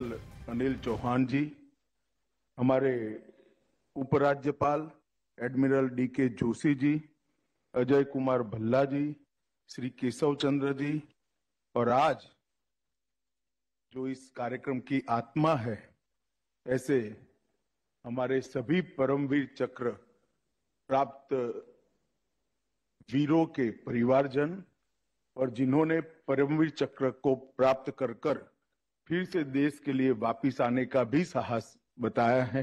अनिल चौहान जी, हमारे उपराज्यपाल admiral DK Joshi ji, Ajay Kumar Bhalla जी, श्री केशव चंद्र जी, और आज जो इस कार्यक्रम की आत्मा है, ऐसे हमारे सभी परमवीर चक्र प्राप्त वीरों के परिवारजन और जिन्होंने परमवीर चक्र को प्राप्त कर कर फिर से देश के लिए वापिस आने का भी साहस बताया है,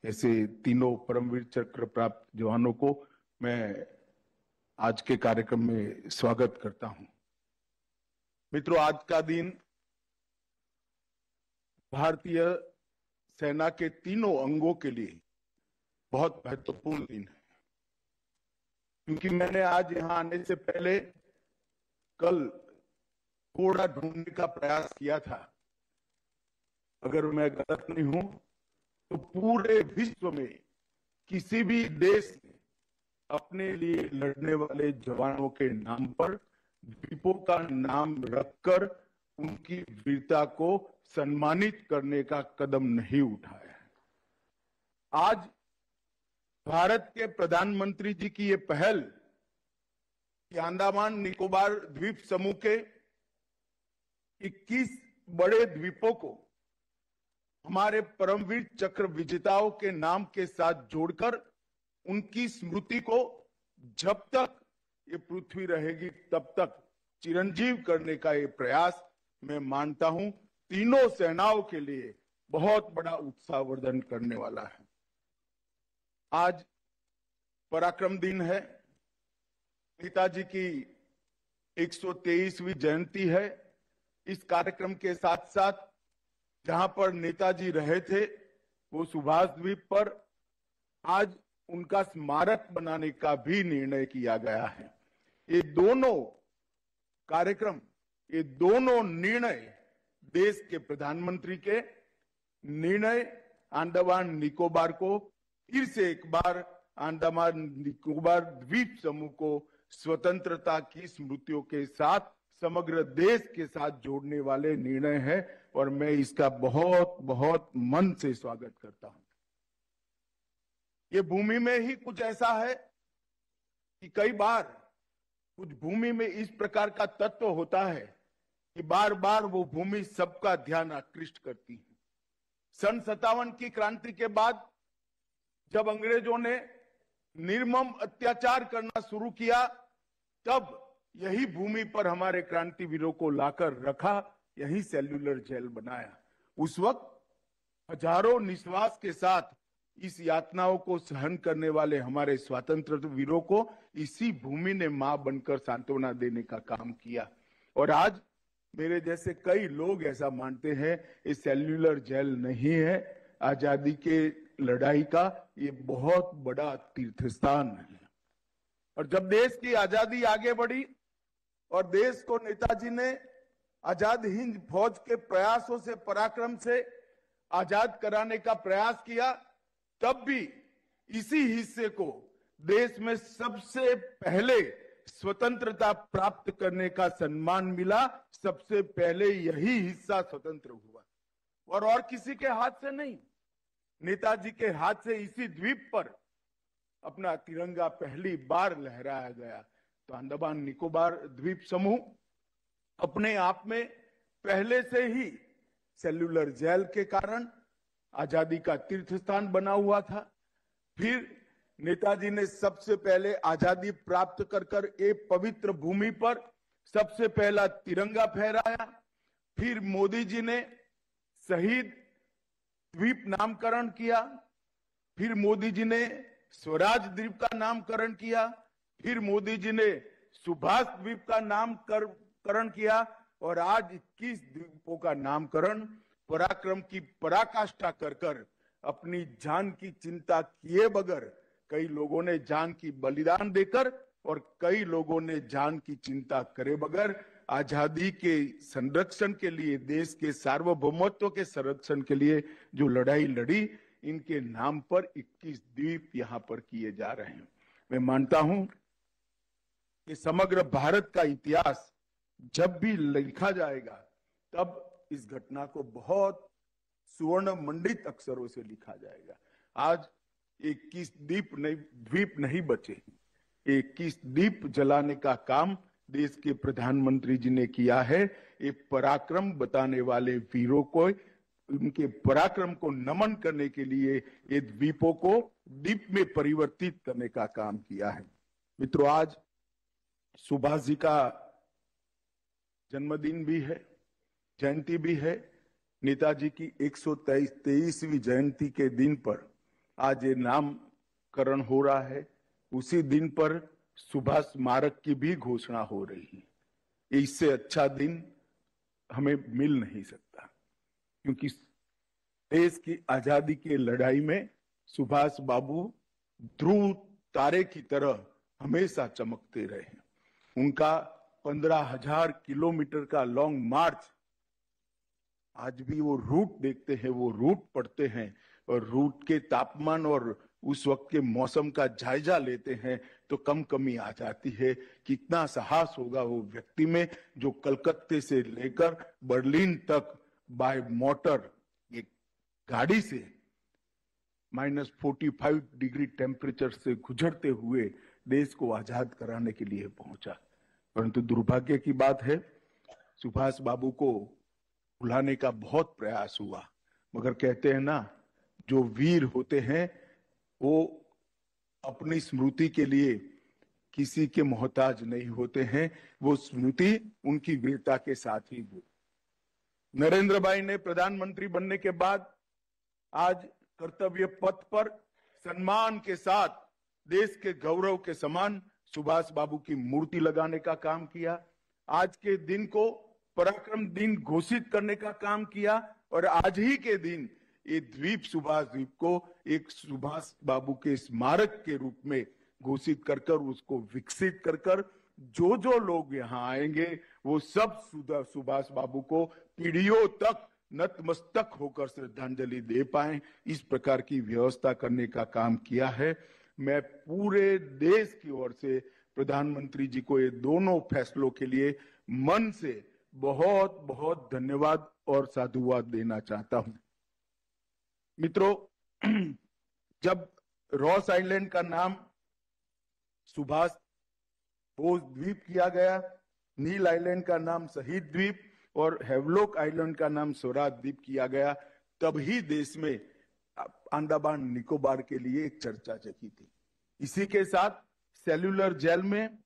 ऐसे तीनों परमवीर चक्र प्राप्त जवानों को मैं आज के कार्यक्रम में स्वागत करता हूं। मित्रों, आज का दिन भारतीय सेना के तीनों अंगों के लिए बहुत महत्वपूर्ण दिन है, क्योंकि मैंने आज यहां आने से पहले कल कोड़ा ढूंढने का प्रयास किया था। अगर मैं गलत नहीं हूं तो पूरे विश्व में किसी भी देश ने अपने लिए लड़ने वाले जवानों के नाम पर द्वीपों का नाम रखकर उनकी वीरता को सम्मानित करने का कदम नहीं उठाया है। आज भारत के प्रधानमंत्री जी की ये पहल कि अंडमान निकोबार द्वीप समूह के 21 बड़े द्वीपों को हमारे परमवीर चक्र विजेताओं के नाम के साथ जोड़कर उनकी स्मृति को जब तक ये पृथ्वी रहेगी तब तक चिरंजीव करने का ये प्रयास मैं मानता हूं तीनों सेनाओं के लिए बहुत बड़ा उत्साहवर्धन करने वाला है। आज पराक्रम दिन है, नेताजी की 123वीं जयंती है। इस कार्यक्रम के साथ साथ जहां पर नेताजी रहे थे वो सुभाष द्वीप पर आज उनका स्मारक बनाने का भी निर्णय किया गया है। ये दोनों कार्यक्रम, ये दोनों निर्णय देश के प्रधानमंत्री के निर्णय अंडमान निकोबार को फिर से एक बार अंडमान निकोबार द्वीप समूह को स्वतंत्रता की स्मृतियों के साथ समग्र देश के साथ जोड़ने वाले निर्णय है और मैं इसका बहुत बहुत मन से स्वागत करता हूं। ये भूमि में ही कुछ ऐसा है कि कई बार कुछ भूमि में इस प्रकार का तत्व होता है कि बार बार वो भूमि सबका ध्यान आकृष्ट करती है। सन 57 की क्रांति के बाद जब अंग्रेजों ने निर्मम अत्याचार करना शुरू किया, तब यही भूमि पर हमारे क्रांतिवीरों को लाकर रखा, यही सेल्यूलर जेल बनाया। उस वक्त हजारों निश्वास के साथ इस यातनाओं को सहन करने वाले हमारे स्वतंत्रता वीरों को इसी भूमि ने मां बनकर सांत्वना देने का काम किया। और आज मेरे जैसे कई लोग ऐसा मानते हैं ये सेल्यूलर जेल नहीं है, आजादी के लड़ाई का ये बहुत बड़ा तीर्थ स्थान है। और जब देश की आजादी आगे बढ़ी और देश को नेताजी ने आजाद हिंद फौज के प्रयासों से, पराक्रम से आजाद कराने का प्रयास किया, तब भी इसी हिस्से को देश में सबसे पहले स्वतंत्रता प्राप्त करने का सम्मान मिला। सबसे पहले यही हिस्सा स्वतंत्र हुआ और किसी के हाथ से नहीं, नेताजी के हाथ से इसी द्वीप पर अपना तिरंगा पहली बार लहराया गया। तो अंडमान निकोबार द्वीप समूह अपने आप में पहले से ही सेल्यूलर जेल के कारण आजादी का तीर्थ स्थान बना हुआ था। फिर नेताजी ने सबसे पहले आजादी प्राप्त कर कर एक पवित्र भूमि पर सबसे पहला तिरंगा फहराया। फिर मोदी जी ने शहीद द्वीप नामकरण किया, फिर मोदी जी ने स्वराज द्वीप का नामकरण किया, फिर मोदी जी ने सुभाष द्वीप का नामकरण किया और आज 21 द्वीपों का नामकरण पराक्रम की पराकाष्ठा कर कर अपनी जान की चिंता किए बगैर कई लोगों ने जान की बलिदान देकर और कई लोगों ने जान की चिंता करे बगैर आजादी के संरक्षण के लिए, देश के सार्वभौमत्व के संरक्षण के लिए जो लड़ाई लड़ी, इनके नाम पर 21 द्वीप यहां पर किए जा रहे हैं। मैं मानता हूं कि समग्र भारत का इतिहास जब भी लिखा जाएगा तब इस घटना को बहुत स्वर्ण मंडित अक्षरों से लिखा जाएगा। आज 21 द्वीप नहीं बचे। 21 दीप जलाने का काम देश के प्रधानमंत्री जी ने किया है। ये पराक्रम बताने वाले वीरों को, उनके पराक्रम को नमन करने के लिए ये द्वीपों को दीप में परिवर्तित करने का काम किया है। मित्रों, आज सुभाष जी का जन्मदिन भी है, जयंती भी है। नेताजी की 123वीं जयंती के दिन पर आज ये नामकरण हो रहा है। उसी दिन पर सुभाष स्मारक की भी घोषणा हो रही है। इससे अच्छा दिन हमें मिल नहीं सकता, क्योंकि देश की आजादी की लड़ाई में सुभाष बाबू ध्रुव तारे की तरह हमेशा चमकते रहे। उनका 15,000 किलोमीटर का लॉन्ग मार्च, आज भी वो रूट देखते हैं, वो रूट पढ़ते हैं और रूट के तापमान और उस वक्त के मौसम का जायजा लेते हैं तो कमी आ जाती है। कितना साहस होगा वो व्यक्ति में जो कलकत्ते से लेकर बर्लिन तक बाय मोटर एक गाड़ी से -45 डिग्री टेम्परेचर से गुजरते हुए देश को आजाद कराने के लिए पहुंचा। परंतु दुर्भाग्य की बात है, सुभाष बाबू को भुलाने का बहुत प्रयास हुआ, मगर कहते हैं ना, जो वीर होते हैं वो अपनी स्मृति के लिए किसी के मोहताज नहीं होते हैं। वो स्मृति उनकी वीरता के साथ ही हो। नरेंद्र भाई ने प्रधानमंत्री बनने के बाद आज कर्तव्य पथ पर सम्मान के साथ देश के गौरव के समान सुभाष बाबू की मूर्ति लगाने का काम किया। आज के दिन को पराक्रम दिन घोषित करने का काम किया और आज ही के दिन ये द्वीप, सुभाष द्वीप को एक सुभाष बाबू के स्मारक के रूप में घोषित कर उसको विकसित कर जो जो लोग यहाँ आएंगे वो सब सुभाष बाबू को पीढ़ियों तक नतमस्तक होकर श्रद्धांजलि दे पाए, इस प्रकार की व्यवस्था करने का काम किया है। मैं पूरे देश की ओर से प्रधानमंत्री जी को ये दोनों फैसलों के लिए मन से बहुत बहुत धन्यवाद और साधुवाद देना चाहता हूं। मित्रों, जब रॉस आइलैंड का नाम सुभाष बोस द्वीप किया गया, नील आइलैंड का नाम शहीद द्वीप और हेवलॉक आइलैंड का नाम स्वराज द्वीप किया गया, तब ही देश में अंडमान निकोबार के लिए एक चर्चा जगी थी। इसी के साथ सेल्यूलर जेल में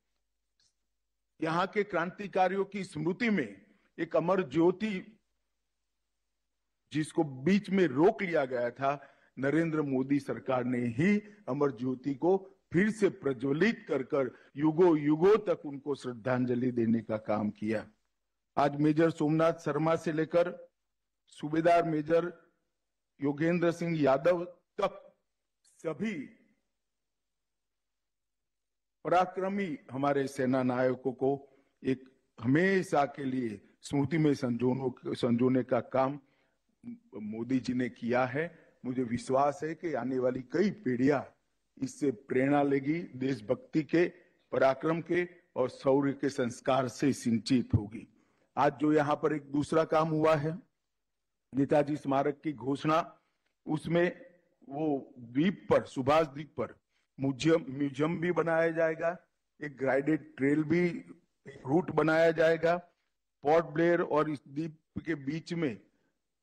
यहाँ के क्रांतिकारियों की स्मृति में एक अमर ज्योति, जिसको बीच में रोक लिया गया था, नरेंद्र मोदी सरकार ने ही अमर ज्योति को फिर से प्रज्वलित कर युगों युगों तक उनको श्रद्धांजलि देने का काम किया। आज मेजर सोमनाथ शर्मा से लेकर सूबेदार मेजर योगेंद्र सिंह यादव तक सभी पराक्रमी हमारे सेना नायकों को एक हमेशा के लिए स्मृति में संजोने का काम मोदी जी ने किया है। मुझे विश्वास है कि आने वाली कई पीढ़ियां इससे प्रेरणा लेगी, देशभक्ति के, पराक्रम के और शौर्य के संस्कार से सिंचित होगी। आज जो यहाँ पर एक दूसरा काम हुआ है, नेताजी स्मारक की घोषणा, उसमें वो द्वीप पर, सुभाष द्वीप पर म्यूजियम भी बनाया जाएगा, एक गाइडेड ट्रेल भी, रूट बनाया जाएगा। पोर्ट ब्लेयर और इस द्वीप के बीच में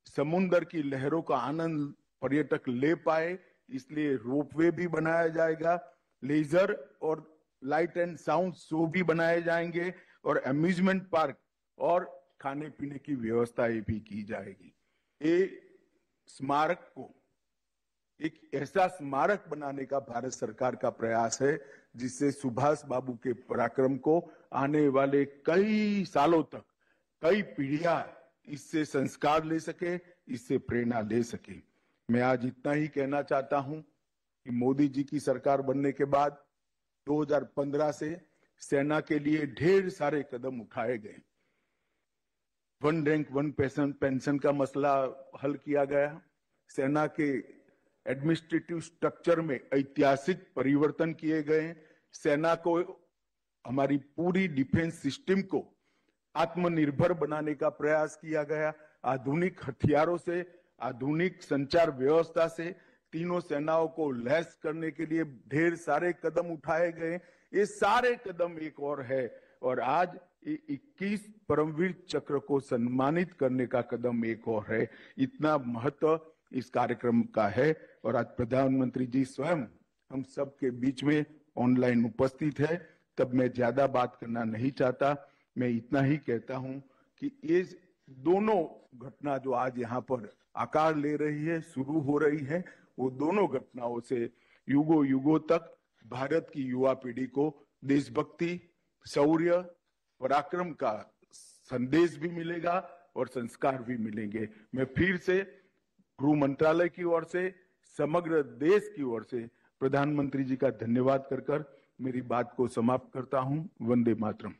समुद्र की लहरों का आनंद पर्यटक ले पाए, इसलिए रोपवे भी बनाया जाएगा। लेजर और लाइट एंड साउंड शो भी बनाए जाएंगे और अम्यूजमेंट पार्क और खाने पीने की व्यवस्थाएं भी की जाएगी। ये स्मारक को एक ऐसा स्मारक बनाने का भारत सरकार का प्रयास है जिससे सुभाष बाबू के पराक्रम को आने वाले कई सालों तक कई पीढ़ियां इससे संस्कार ले सके, इससे प्रेरणा ले सके। मैं आज इतना ही कहना चाहता हूं कि मोदी जी की सरकार बनने के बाद 2015 से सेना के लिए ढेर सारे कदम उठाए गए। 1 रैंक 1 पेंशन का मसला हल किया गया। सेना के एडमिनिस्ट्रेटिव स्ट्रक्चर में ऐतिहासिक परिवर्तन किए गए। सेना को, हमारी पूरी डिफेंस सिस्टम को आत्मनिर्भर बनाने का प्रयास किया गया। आधुनिक हथियारों से आधुनिक संचार व्यवस्था से तीनों सेनाओं को लैस करने के लिए ढेर सारे कदम उठाए गए। ये सारे कदम एक और है और आज 21 परमवीर चक्र को सम्मानित करने का कदम एक और है। इतना महत्व इस कार्यक्रम का है और आज प्रधानमंत्री जी स्वयं हम सबके बीच में ऑनलाइन उपस्थित है। तब मैं ज्यादा बात करना नहीं चाहता, मैं इतना ही कहता हूं कि ये दोनों घटना जो आज यहाँ पर आकार ले रही है, शुरू हो रही है, वो दोनों घटनाओं से युगों युगों तक भारत की युवा पीढ़ी को देशभक्ति, शौर्य, पराक्रम का संदेश भी मिलेगा और संस्कार भी मिलेंगे। मैं फिर से गृह मंत्रालय की ओर से, समग्र देश की ओर से प्रधानमंत्री जी का धन्यवाद कर मेरी बात को समाप्त करता हूं। वंदे मातरम।